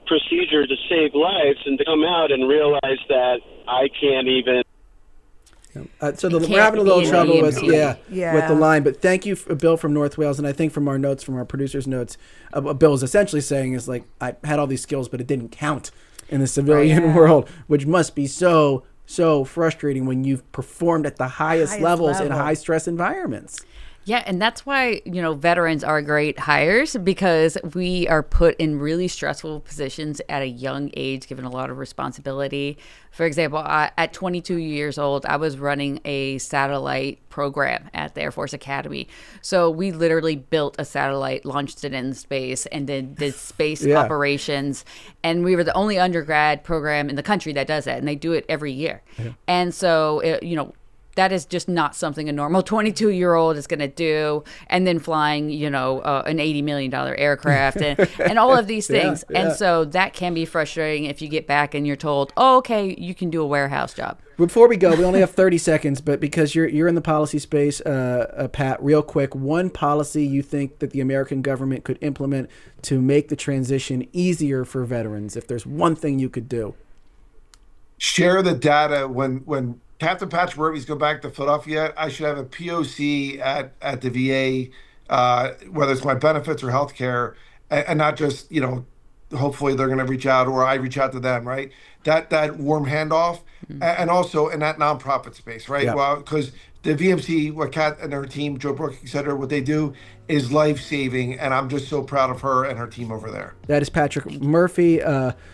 Speaker 8: procedure to save lives, and to come out and realize that I can't even.
Speaker 3: So we're having a little trouble with the line, but thank you, Bill from North Wales, and I think from our notes, from our producer's notes, what Bill is essentially saying is I had all these skills, but it didn't count in the civilian world, which must be so frustrating when you've performed at the highest levels in high stress environments.
Speaker 5: Yeah, and that's why, veterans are great hires, because we are put in really stressful positions at a young age, given a lot of responsibility. For example, at 22 years old, I was running a satellite program at the Air Force Academy. So we literally built a satellite, launched it in space, and then did space operations. And we were the only undergrad program in the country that does that, and they do it every year. Yeah. And so, that is just not something a normal 22-year-old is going to do. And then flying, an $80 million aircraft and all of these things. Yeah. And so that can be frustrating if you get back and you're told, oh, okay, you can do a warehouse job.
Speaker 3: Before we go, we only have 30 seconds, but because you're in the policy space, Pat, real quick, one policy you think that the American government could implement to make the transition easier for veterans, if there's one thing you could do.
Speaker 4: Share the data when Captain Patrick Murphy's go back to Philadelphia. I should have a POC at the VA, whether it's my benefits or healthcare, and not just, hopefully they're going to reach out or I reach out to them, right? That warm handoff, and also in that nonprofit space, right? Yeah. Well, because the VMC, what Kat and her team, Joe Brook, et cetera, what they do is life-saving, and I'm just so proud of her and her team over there.
Speaker 3: That is Patrick Murphy,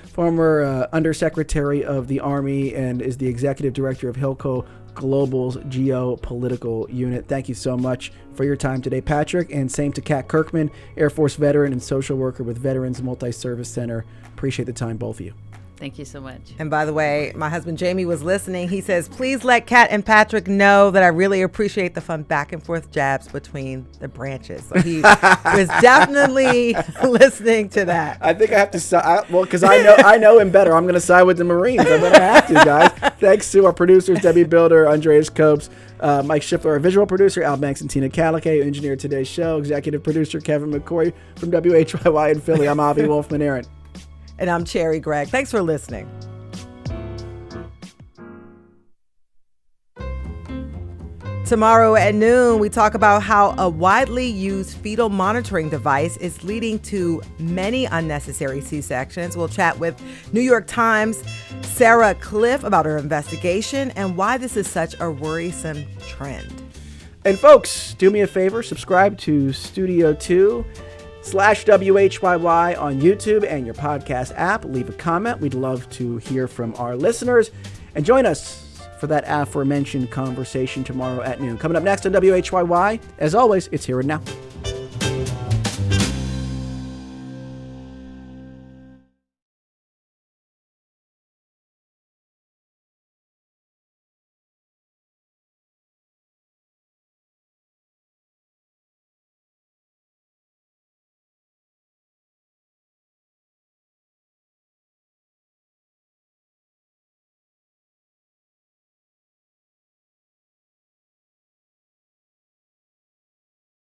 Speaker 3: former Undersecretary of the Army, and is the Executive Director of Hilco Global's Geopolitical Unit. Thank you so much for your time today, Patrick, and same to Kat Kirkman, Air Force veteran and social worker with Veterans Multi-Service Center. Appreciate the time, both of you.
Speaker 5: Thank you so much.
Speaker 2: And by the way, my husband Jamie was listening. He says, please let Kat and Patrick know that I really appreciate the fun back and forth jabs between the branches. So he was definitely listening to that.
Speaker 3: I think I have to side. Well, because I know him better. I'm going to side with the Marines. I'm going to have to, guys. Thanks to our producers, Debbie Builder, Andreas Copes, Mike Schiffler, our visual producer, Al Banks and Tina Calique, who engineered today's show, executive producer Kevin McCoy from WHYY in Philly. I'm Avi Wolfman-Aaron.
Speaker 2: And I'm Cherry Gregg. Thanks for listening. Tomorrow at noon, we talk about how a widely used fetal monitoring device is leading to many unnecessary C-sections. We'll chat with New York Times' Sarah Cliff about her investigation and why this is such a worrisome trend.
Speaker 3: And folks, do me a favor, subscribe to Studio 2/WHYY on YouTube and your podcast app. Leave a comment. We'd love to hear from our listeners. And join us for that aforementioned conversation tomorrow at noon. Coming up next on WHYY, as always, it's Here and Now.